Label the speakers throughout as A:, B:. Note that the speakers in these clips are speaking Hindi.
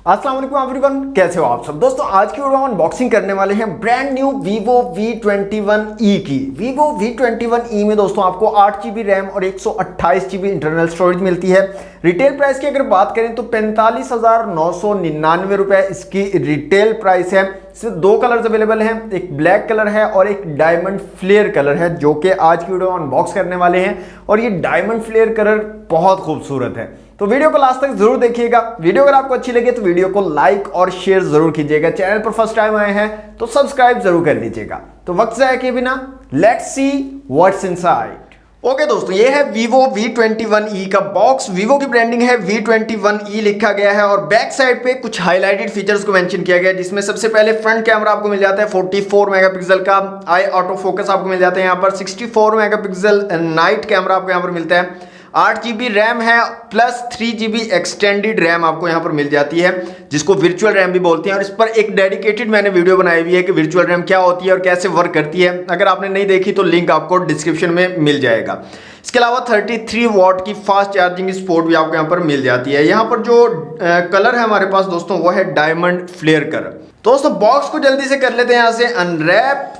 A: अस्सलाम वालेकुम एवरीवन, कैसे हो आप सब दोस्तों। आज की वीडियो में अनबॉक्सिंग करने वाले हैं ब्रांड न्यू Vivo V21e की। Vivo V21e में दोस्तों आपको 8GB रैम और 128GB इंटरनल स्टोरेज मिलती है। रिटेल प्राइस की अगर बात करें तो 45,999 रुपए इसकी रिटेल प्राइस है। इसमें दो कलर्स अवेलेबल हैं, एक ब्लैक कलर है और एक डायमंड फ्लेयर कलर है, जो कि आज की वीडियो में अनबॉक्स करने वाले हैं। और ये डायमंड फ्लेयर कलर बहुत खूबसूरत है, तो वीडियो को लास्ट तक जरूर देखिएगा। वीडियो अगर आपको अच्छी लगे तो वीडियो को लाइक और शेयर जरूर कीजिएगा। चैनल पर फर्स्ट टाइम आए हैं तो सब्सक्राइब जरूर कर लीजिएगा। तो वक्त जाया किए बिना let's see what's inside. Okay दोस्तों, ये है Vivo V21e का बॉक्स। Vivo की ब्रांडिंग है, V21e लिखा गया है और बैक साइड पे कुछ हाईलाइटेड फीचर्स को मेंशन किया गया है, जिसमें सबसे पहले फ्रंट कैमरा आपको मिल जाता है 44 मेगापिक्सल का। आई ऑटो फोकस आपको मिल जाता है यहाँ पर। 64 मेगापिक्सल नाइट कैमरा आपको यहाँ पर मिलता है। 8GB रैम है प्लस 3GB एक्सटेंडेड रैम आपको यहाँ पर मिल जाती है, जिसको वर्चुअल रैम भी बोलते हैं। और इस पर एक डेडिकेटेड मैंने वीडियो बनाई हुई है कि वर्चुअल रैम क्या होती है और कैसे वर्क करती है। अगर आपने नहीं देखी तो लिंक आपको डिस्क्रिप्शन में मिल जाएगा। इसके अलावा 33 वॉट की फास्ट चार्जिंग सपोर्ट भी आपको यहाँ पर मिल जाती है। यहाँ पर जो कलर है हमारे पास दोस्तों वो है डायमंड फ्लेयर कलर। दोस्तों बॉक्स को जल्दी से कर लेते हैं यहाँ से अनरैप।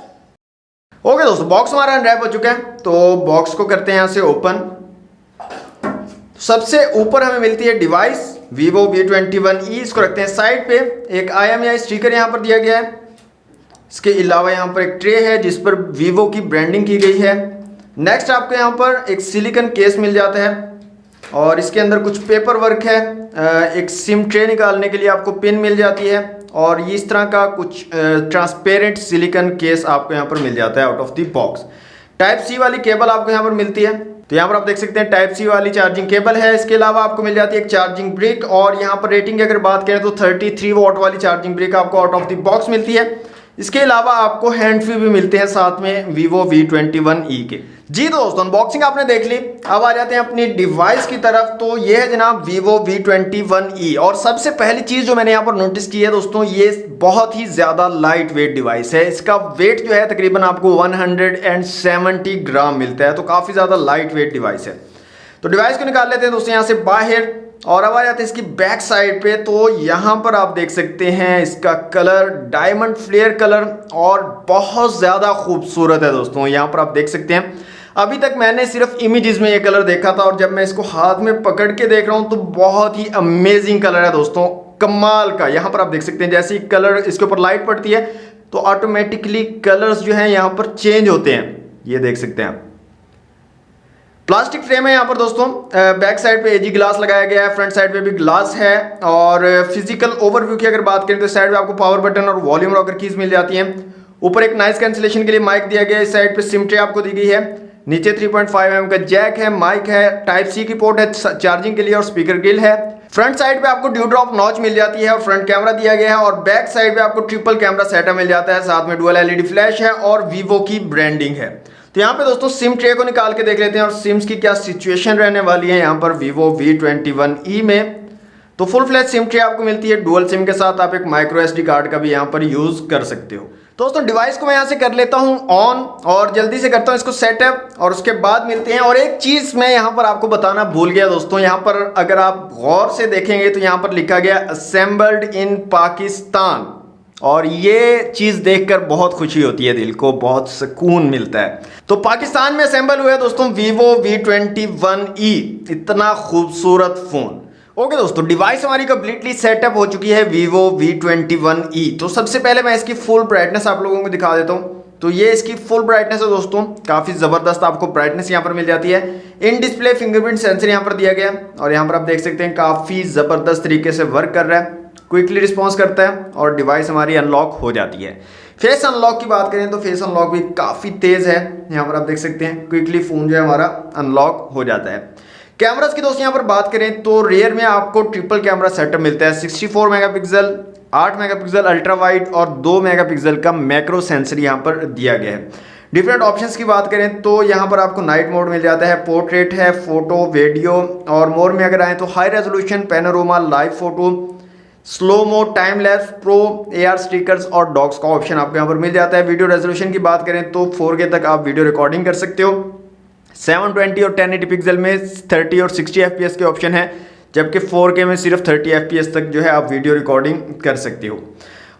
A: ओके दोस्तों, बॉक्स हमारा अनरैप हो चुका है, तो बॉक्स को करते हैं यहाँ से ओपन। सबसे ऊपर हमें मिलती है डिवाइस Vivo V21e। इसको रखते हैं साइड पे। एक IMEI स्टिकर यहाँ पर दिया गया है। इसके अलावा यहाँ पर एक ट्रे है जिस पर Vivo की ब्रांडिंग की गई है। नेक्स्ट आपको यहाँ पर एक सिलिकॉन केस मिल जाता है और इसके अंदर कुछ पेपर वर्क है। एक सिम ट्रे निकालने के लिए आपको पिन मिल जाती है और इस तरह का कुछ ट्रांसपेरेंट सिलिकॉन केस आपको यहाँ पर मिल जाता है out of the box. Type C वाली केबल आपको यहाँ पर मिलती है, तो यहाँ पर आप देख सकते हैं टाइप सी वाली चार्जिंग केबल है। इसके अलावा आपको मिल जाती है एक चार्जिंग ब्रिक और यहाँ पर रेटिंग की अगर बात करें तो 33 वॉट वाली चार्जिंग ब्रिक आपको आउट ऑफ द बॉक्स मिलती है। इसके अलावा आपको हैंड फ्री भी मिलते हैं साथ में Vivo V21e के। जी दोस्तों, अनबॉक्सिंग आपने देख ली। अब आ जाते हैं अपनी डिवाइस की तरफ। तो ये है जनाब Vivo V21e और सबसे पहली चीज जो मैंने यहाँ पर नोटिस की है दोस्तों, ये बहुत ही ज्यादा लाइट वेट डिवाइस है। इसका वेट जो है तकरीबन आपको 170 ग्राम मिलता है, तो काफी ज्यादा लाइट वेट डिवाइस है। तो डिवाइस को निकाल लेते हैं दोस्तों यहाँ से बाहर और अब आ जाते हैं इसकी बैक साइड पे। तो यहाँ पर आप देख सकते हैं इसका कलर डायमंड फ्लेयर कलर और बहुत ज्यादा खूबसूरत है दोस्तों। यहाँ पर आप देख सकते हैं, अभी तक मैंने सिर्फ इमेजेस में ये कलर देखा था और जब मैं इसको हाथ में पकड़ के देख रहा हूँ तो बहुत ही अमेजिंग कलर है दोस्तों, कमाल का। यहाँ पर आप देख सकते हैं जैसे ही कलर इसके ऊपर लाइट पड़ती है तो ऑटोमेटिकली कलर्स जो है यहाँ पर चेंज होते हैं, ये देख सकते हैं। प्लास्टिक फ्रेम है यहाँ पर दोस्तों। बैक साइड पे एजी ग्लास लगाया गया है, फ्रंट साइड पे भी ग्लास है। और फिजिकल ओवरव्यू की अगर बात करें तो साइड पे आपको पावर बटन और वॉल्यूम रॉकर कीज मिल जाती हैं। ऊपर एक नॉइस कैंसिलेशन के लिए माइक दिया गया है। इस साइड पे सिम ट्रे आपको दी गई है। नीचे 3.5mm का जैक है, माइक है, टाइप सी की पोर्ट है चार्जिंग के लिए और स्पीकर ग्रिल है। फ्रंट साइड पे आपको ड्यू ड्रॉप नॉच मिल जाती है और फ्रंट कैमरा दिया गया है। और बैक साइड पे आपको ट्रिपल कैमरा सेटअप मिल जाता है, साथ में डुअल LED फ्लैश है और Vivo की ब्रांडिंग है। तो यहाँ पे दोस्तों सिम ट्रे को निकाल के देख लेते हैं और सिम्स की क्या सिचुएशन रहने वाली है यहाँ पर Vivo V21e में। तो फुल फ्लैश सिम ट्रे आपको मिलती है डुअल सिम के साथ। आप एक माइक्रो SD कार्ड का भी यहाँ पर यूज कर सकते हो। दोस्तों डिवाइस को मैं यहाँ से कर लेता हूँ ऑन और जल्दी से करता हूँ इसको सेटअप और उसके बाद मिलते हैं। और एक चीज मैं यहाँ पर आपको बताना भूल गया दोस्तों, यहाँ पर अगर आप गौर से देखेंगे तो यहाँ पर लिखा गया असेंबल्ड इन पाकिस्तान और ये चीज देखकर बहुत खुशी होती है, दिल को बहुत सुकून मिलता है। तो पाकिस्तान में असेंबल हुआ है दोस्तों Vivo V21e, इतना खूबसूरत फोन। ओके दोस्तों, डिवाइस हमारी कंप्लीटली सेटअप हो चुकी है Vivo V21e। तो सबसे पहले मैं इसकी फुल ब्राइटनेस आप लोगों को दिखा देता हूँ। तो ये इसकी फुल ब्राइटनेस है दोस्तों, काफी जबरदस्त आपको ब्राइटनेस यहाँ पर मिल जाती है। इन डिस्प्ले फिंगरप्रिंट सेंसर यहाँ पर दिया गया है और यहाँ पर आप देख सकते हैं काफी जबरदस्त तरीके से वर्क कर रहा है, क्विकली रिस्पॉन्स करता है और डिवाइस हमारी अनलॉक हो जाती है। फेस अनलॉक की बात करें तो फेस अनलॉक भी काफी तेज है। यहाँ पर आप देख सकते हैं क्विकली फोन जो है हमारा अनलॉक हो जाता है। कैमरास की दोस्तों यहाँ पर बात करें तो रियर में आपको ट्रिपल कैमरा सेटअप मिलता है। 64 मेगापिक्सल, 8 मेगापिक्सल अल्ट्रा वाइड और 2 मेगापिक्सल का मैक्रो सेंसर यहाँ पर दिया गया है। डिफरेंट ऑप्शंस की बात करें तो यहाँ पर आपको नाइट मोड मिल जाता है, पोर्ट्रेट है, फोटो, वीडियो और मोर में अगर आए तो high resolution, panorama, live photo, slow mo, time lapse, pro, AR stickers और डॉग्स का ऑप्शन आपको यहाँ पर मिल जाता है। वीडियो रेजोल्यूशन की बात करें तो 4K तक आप वीडियो रिकॉर्डिंग कर सकते हो। 720 और 1080 पिक्सल में 30 और 60 FPS के ऑप्शन है, जबकि 4K में सिर्फ 30 FPS तक जो है आप वीडियो रिकॉर्डिंग कर सकते हो।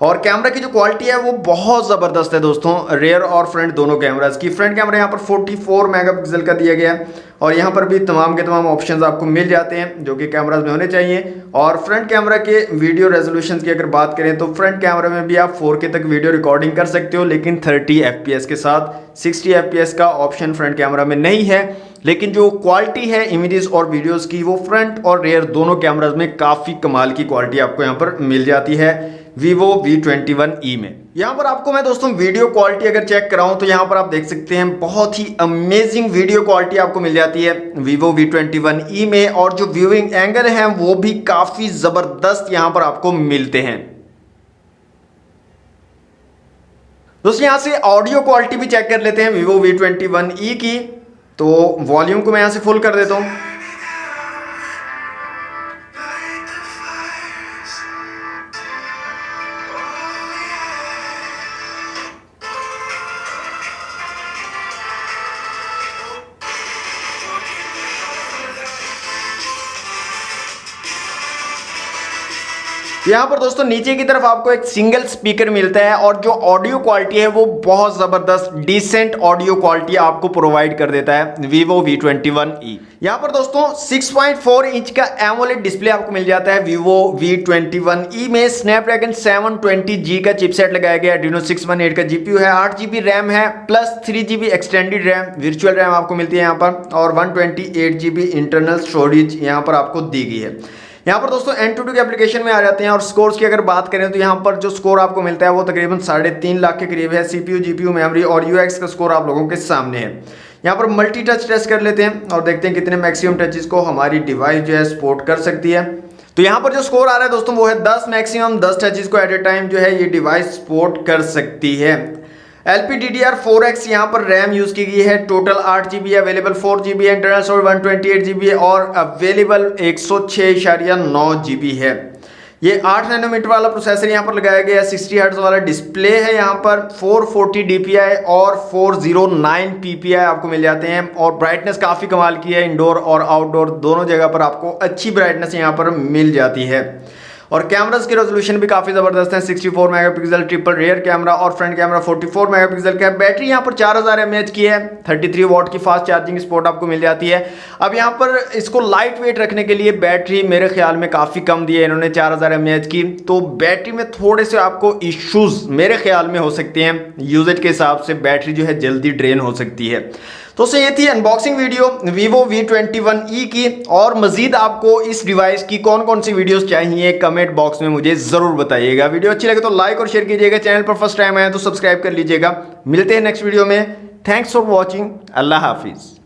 A: और कैमरा की जो क्वालिटी है वो बहुत ज़बरदस्त है दोस्तों, रेयर और फ्रंट दोनों कैमरास की। फ्रंट कैमरा यहाँ पर 44 मेगापिक्सल का दिया गया है और यहाँ पर भी तमाम के तमाम ऑप्शंस आपको मिल जाते हैं जो कि कैमराज में होने चाहिए। और फ्रंट कैमरा के वीडियो रेजोल्यूशन की अगर बात करें तो फ्रंट कैमरा में भी आप 4K तक वीडियो रिकॉर्डिंग कर सकते हो, लेकिन 30 FPS के साथ। 60 FPS का ऑप्शन फ्रंट कैमरा में नहीं है, लेकिन जो क्वालिटी है इमेजेस और वीडियोस की वो फ्रंट और रेयर दोनों कैमराज में काफ़ी कमाल की क्वालिटी आपको यहाँ पर मिल जाती है Vivo V21e में। यहाँ पर आपको मैं दोस्तों वीडियो क्वालिटी अगर चेक कराऊं तो यहाँ पर आप देख सकते हैं बहुत ही अमेजिंग वीडियो क्वालिटी आपको मिल जाती है Vivo V21e में, और जो व्यूइंग एंगल हैं वो भी काफ़ी ज़बरदस्त यहाँ पर आपको मिलते हैं। दोस्तों यहाँ से ऑडियो क्वालिटी भी चेक कर लेते हैं Vivo V21e की। तो वॉल्यूम को मैं यहाँ से फुल कर देता हूँ। यहाँ पर दोस्तों नीचे की तरफ आपको एक सिंगल स्पीकर मिलता है और जो ऑडियो क्वालिटी है वो बहुत ज़बरदस्त डिसेंट ऑडियो क्वालिटी आपको प्रोवाइड कर देता है Vivo V21e। यहाँ पर दोस्तों 6.4 इंच का एमोलेड डिस्प्ले आपको मिल जाता है Vivo V21e में। स्नैपड्रैगन 720G का चिपसेट लगाया गया है, Adreno 618 का GPU है, 8GB रैम है plus 3GB extended RAM, virtual RAM आपको मिलती है यहाँ पर, और 128GB इंटरनल स्टोरेज यहाँ पर आपको दी गई है। यहाँ पर दोस्तों Antutu के एप्लीकेशन में आ जाते हैं और स्कोर्स की अगर बात करें तो यहाँ पर जो स्कोर आपको मिलता है वो तकरीबन 3.5 लाख के करीब है। CPU, GPU, मेमोरी और UX का स्कोर आप लोगों के सामने है। यहाँ पर मल्टी टच टेस्ट कर लेते हैं और देखते हैं कितने मैक्सिमम टचेस को हमारी डिवाइस जो है सपोर्ट कर सकती है। तो यहाँ पर जो स्कोर आ रहा है दोस्तों वो है 10 मैक्सिमम 10 टचेस को एट ए टाइम जो है ये डिवाइस सपोर्ट कर सकती है। LPDDR4X यहाँ पर रैम यूज की गई है, टोटल 8GB अवेलेबल, 4GB है, इंटरनल स्टोरेज 128GB है और अवेलेबल 106.9GB है। ये 8 नैनोमीटर वाला प्रोसेसर यहाँ पर लगाया गया है, 60 हर्ट्ज वाला डिस्प्ले है, यहाँ पर 440 DPI और 409 PPI आपको मिल जाते हैं। और ब्राइटनेस काफ़ी कमाल की है, इंडोर और आउटडोर दोनों जगह पर आपको अच्छी ब्राइटनेस यहाँ पर मिल जाती है। और कैमरास की रेजोल्यूशन भी काफ़ी ज़बरदस्त है, 64 मेगापिक्सल ट्रिपल रेयर कैमरा और फ्रंट कैमरा 44 मेगापिक्सल का है। बैटरी यहाँ पर 4000 mAh की है, 33 वॉट की फास्ट चार्जिंग सपोर्ट आपको मिल जाती है। अब यहाँ पर इसको लाइट वेट रखने के लिए बैटरी मेरे ख्याल में काफ़ी कम दी है इन्होंने, 4000 mAh की। तो बैटरी में थोड़े से आपको इश्यूज मेरे ख्याल में हो सकते हैं, यूजेज के हिसाब से बैटरी जो है जल्दी ड्रेन हो सकती है। तो ये थी अनबॉक्सिंग वीडियो Vivo V21e की। और मजीद आपको इस डिवाइस की कौन कौन सी वीडियोस चाहिए कमेंट बॉक्स में मुझे ज़रूर बताइएगा। वीडियो अच्छी लगे तो लाइक और शेयर कीजिएगा, चैनल पर फर्स्ट टाइम आए तो सब्सक्राइब कर लीजिएगा। मिलते हैं नेक्स्ट वीडियो में। थैंक्स फॉर वॉचिंग, अल्लाह हाफिज़।